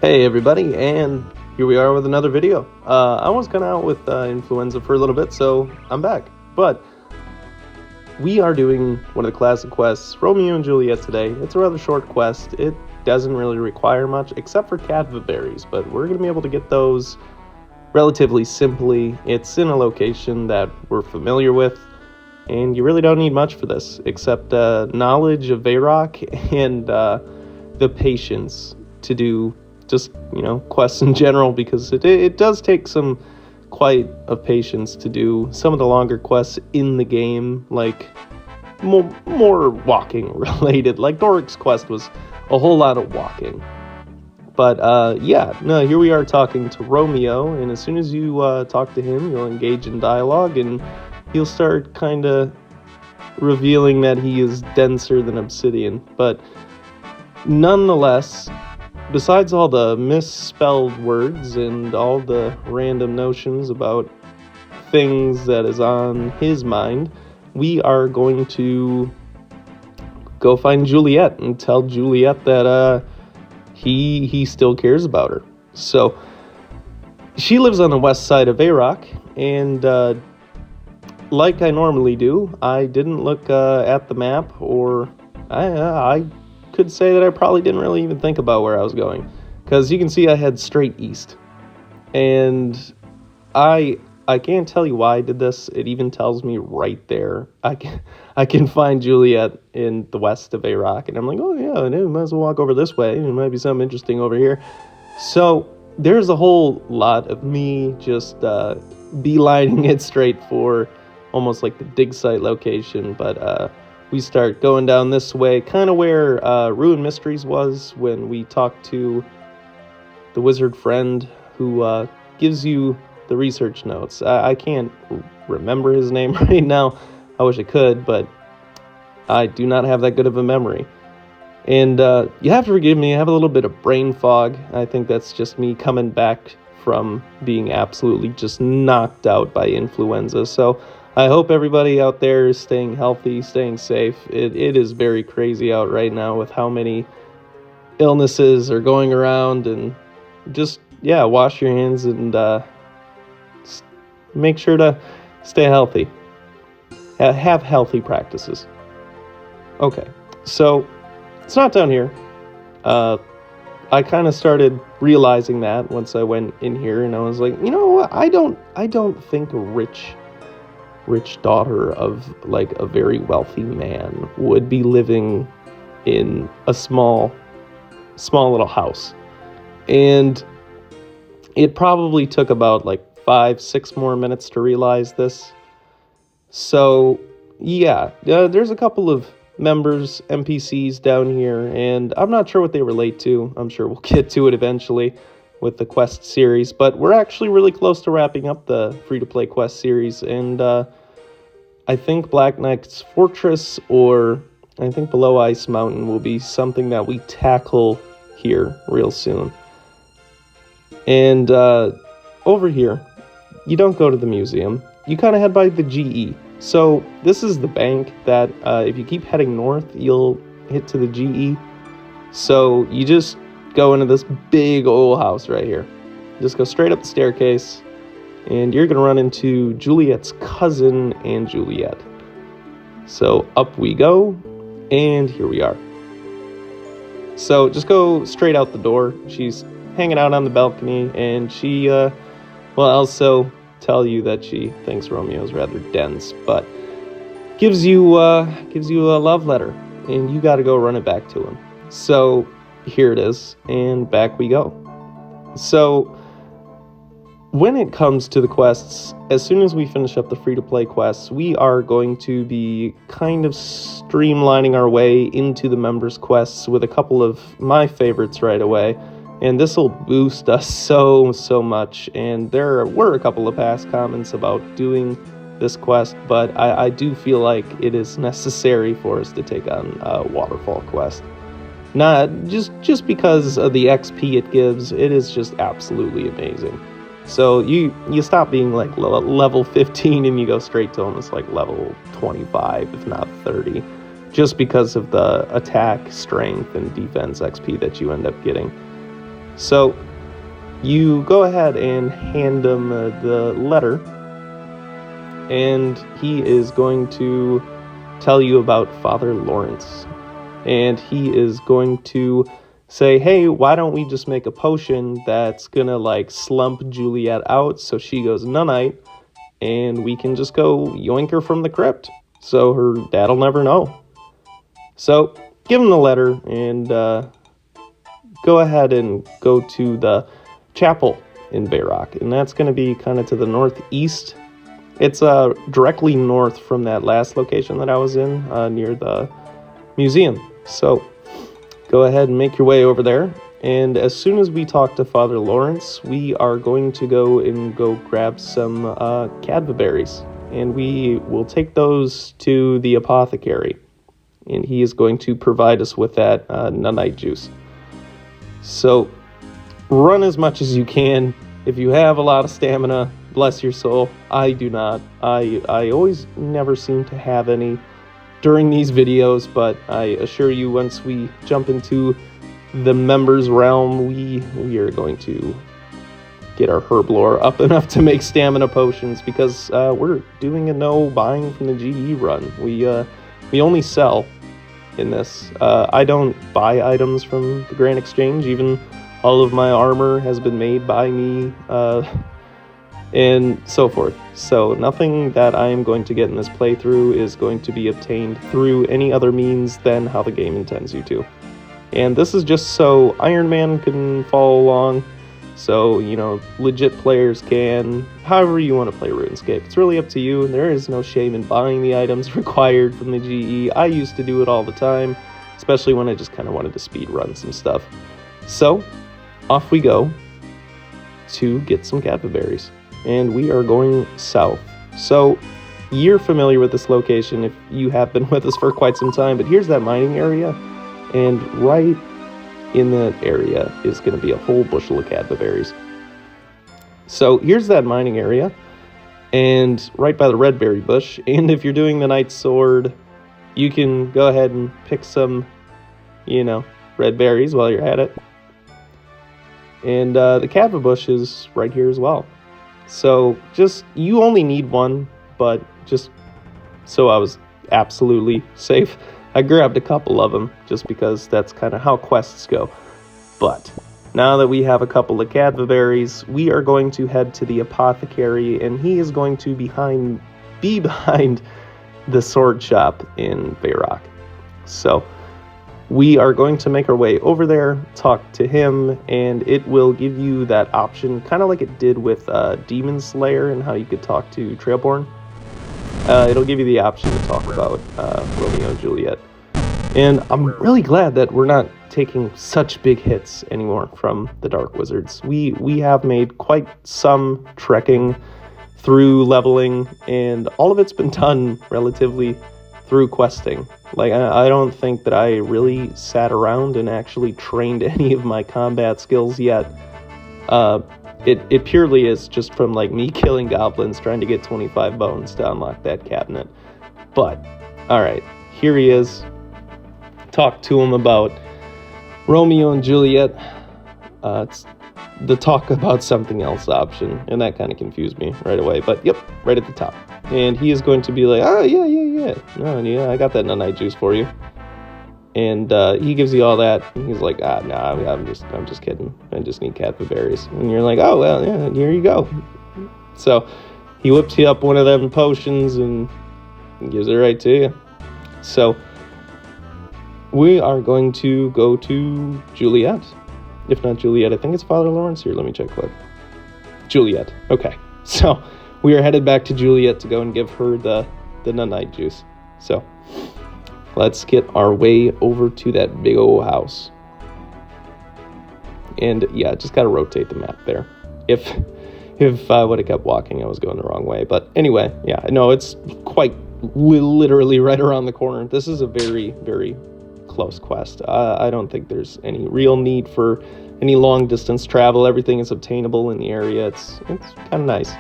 Hey everybody, and here we are with another video. I was kind of out with influenza for a little bit, so I'm back. But we are doing one of the classic quests, Romeo and Juliet, today. It's a rather short quest. It doesn't really require much, except for Cadva berries, but we're going to be able to get those relatively simply. It's in a location that we're familiar with, and you really don't need much for this, except knowledge of Varrock and the patience to do just, quests in general, because it does take some quite of patience to do some of the longer quests in the game, like more walking related. Like Doric's quest was a whole lot of walking. But here we are talking to Romeo, and as soon as you talk to him, you'll engage in dialogue, and he'll start kind of revealing that he is denser than obsidian. But nonetheless, besides all the misspelled words and all the random notions about things that is on his mind, we are going to go find Juliet and tell Juliet that he still cares about her. So she lives on the west side of Varrock, and like I normally do, I didn't look at the map, or I could say that I probably didn't really even think about where I was going, because you can see I head straight east, and I can't tell you why I did this. It even tells me right there I can find Juliet in the west of Varrock, and I'm like, oh yeah, I might as well walk over this way. There might be something interesting over here. So there's a whole lot of me just beelining it straight for almost like the dig site location, but we start going down this way, kind of where Ruin Mysteries was when we talked to the wizard friend who gives you the research notes. I can't remember his name right now. I wish I could, but I do not have that good of a memory. And you have to forgive me, I have a little bit of brain fog. I think that's just me coming back from being absolutely just knocked out by influenza. So I hope everybody out there is staying healthy, staying safe. It is very crazy out right now with how many illnesses are going around, and just, wash your hands and make sure to stay healthy. Have healthy practices. Okay, so it's not down here. I kind of started realizing that once I went in here, and I was like, you know what? I don't think a rich daughter of like a very wealthy man would be living in a small little house. And it probably took about like 5-6 more minutes to realize this. So there's a couple of members, NPCs down here, and I'm not sure what they relate to. I'm sure we'll get to it eventually with the quest series, but we're actually really close to wrapping up the free-to-play quest series, and I think Black Knight's Fortress, or I think Below Ice Mountain, will be something that we tackle here real soon. And over here, you don't go to the museum. You kind of head by the GE. So this is the bank that if you keep heading north, you'll hit to the GE. So you just go into this big old house right here. Just go straight up the staircase, and you're going to run into Juliet's cousin and Juliet. So up we go, and here we are. So just go straight out the door. She's hanging out on the balcony, and she will also tell you that she thinks Romeo's rather dense, but gives you a love letter, and you got to go run it back to him. So here it is, and back we go. So when it comes to the quests, as soon as we finish up the free-to-play quests, we are going to be kind of streamlining our way into the members' quests with a couple of my favorites right away. And this will boost us so much. And there were a couple of past comments about doing this quest, but I do feel like it is necessary for us to take on a Waterfall quest. Not just because of the XP it gives, it is just absolutely amazing. So you stop being like level 15 and you go straight to almost like level 25, if not 30, just because of the attack, strength, and defense XP that you end up getting. So you go ahead and hand him the letter, and he is going to tell you about Father Lawrence. And he is going to say, hey, why don't we just make a potion that's gonna like slump Juliet out so she goes nunite, and we can just go yoink her from the crypt so her dad'll never know. So give him the letter and go ahead and go to the chapel in Bayrock, and that's going to be kind of to the northeast. It's directly north from that last location that I was in, near the museum. So go ahead and make your way over there, and as soon as we talk to Father Lawrence, we are going to go grab some cadva berries, and we will take those to the apothecary, and he is going to provide us with that nunite juice. So run as much as you can. If you have a lot of stamina, bless your soul. I do not. I always never seem to have any during these videos, but I assure you, once we jump into the members realm, we are going to get our herb lore up enough to make stamina potions, because we're doing a no buying from the GE run. We only sell in this. I don't buy items from the Grand Exchange. Even all of my armor has been made by me, and so forth. So nothing that I am going to get in this playthrough is going to be obtained through any other means than how the game intends you to. And this is just so Iron Man can follow along, so, you know, legit players can. However you want to play RuneScape, it's really up to you. There is no shame in buying the items required from the GE. I used to do it all the time, especially when I just kind of wanted to speed run some stuff. So off we go to get some cadva berries, and we are going south. So you're familiar with this location if you have been with us for quite some time, but here's that mining area, and right in that area is going to be a whole bushel of cadva berries. So here's that mining area, and right by the red berry bush, and if you're doing the Knight's Sword, you can go ahead and pick some, you know, red berries while you're at it. And the cadva bush is right here as well. So just, you only need one, but just so I was absolutely safe, I grabbed a couple of them just because that's kind of how quests go. But now that we have a couple of cadva berries, we are going to head to the apothecary, and he is going to be behind the sword shop in Bayrock. So we are going to make our way over there, talk to him, and it will give you that option, kind of like it did with Demon Slayer and how you could talk to Trailborn. It'll give you the option to talk about Romeo and Juliet. And I'm really glad that we're not taking such big hits anymore from the Dark Wizards. We have made quite some trekking through leveling, and all of it's been done relatively through questing. Like, I don't think that I really sat around and actually trained any of my combat skills yet. It purely is just from like me killing goblins trying to get 25 bones to unlock that cabinet. But alright, here he is. Talk to him about Romeo and Juliet. It's the talk about something else option, and that kind of confused me right away. But yep, right at the top. And he is going to be like, oh yeah. No, yeah, I got that nunite juice for you. And he gives you all that, and he's like, I'm just kidding. I just need cadva berries. And you're like, oh well, yeah, here you go. So he whips you up one of them potions and gives it right to you. So we are going to go to Juliet. If not Juliet, I think it's Father Lawrence. Here, let me check quick. Juliet. Okay. So we are headed back to Juliet to go and give her the nunite juice. So let's get our way over to that big old house. And yeah, just got to rotate the map there. If I would have kept walking, I was going the wrong way. But anyway, yeah, no, it's quite literally right around the corner. This is a very, very close quest. I don't think there's any real need for any long distance travel. Everything is obtainable in the area. It's kind of nice,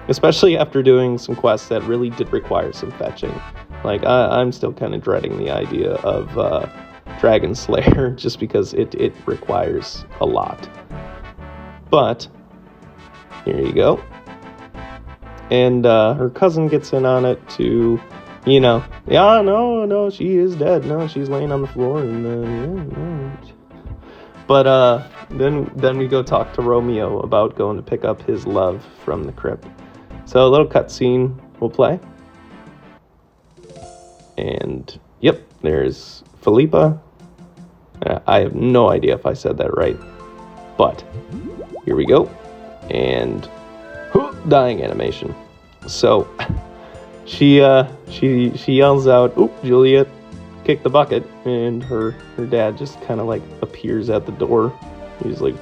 especially after doing some quests that really did require some fetching. Like I'm still kind of dreading the idea of Dragon Slayer just because it requires a lot. But here you go. And her cousin gets in on it to, yeah, no, she is dead. No, she's laying on the floor, and yeah, no. But then we go talk to Romeo about going to pick up his love from the crypt. So a little cutscene will play. And yep, there's Philippa. I have no idea if I said that right, but here we go. And dying animation. So she yells out, "Oop, Juliet, kick the bucket," and her dad just kind of like appears at the door. He's like,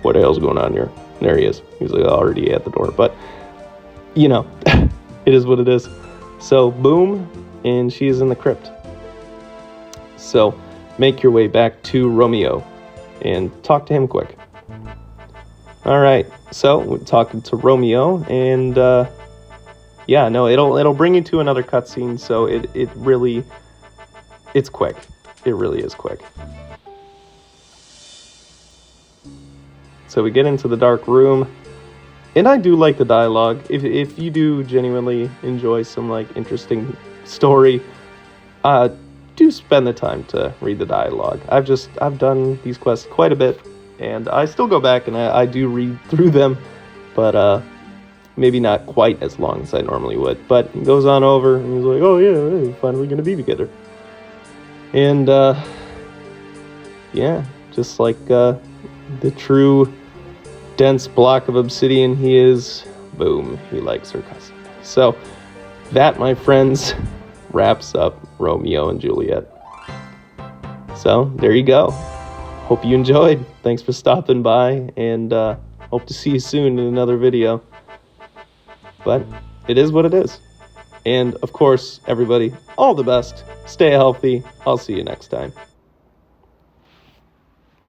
"What the hell's going on here?" And there he is. He's like already at the door, but it is what it is. So boom, and she's in the crypt. So make your way back to Romeo and talk to him quick. All right, so we're talking to Romeo, and it'll bring you to another cutscene. So it's quick. It really is quick. So we get into the dark room, and I do like the dialogue. If you do genuinely enjoy some like interesting story, do spend the time to read the dialogue. I've done these quests quite a bit, and I still go back and I do read through them, but maybe not quite as long as I normally would. But he goes on over, and he's like, "Oh yeah, we're finally gonna be together," and just like the true dense block of obsidian he is, boom, he likes her cousin. So that, my friends, wraps up Romeo and Juliet. So there you go. Hope you enjoyed. Thanks for stopping by, and hope to see you soon in another video. But it is what it is. And of course, everybody, all the best. Stay healthy. I'll see you next time.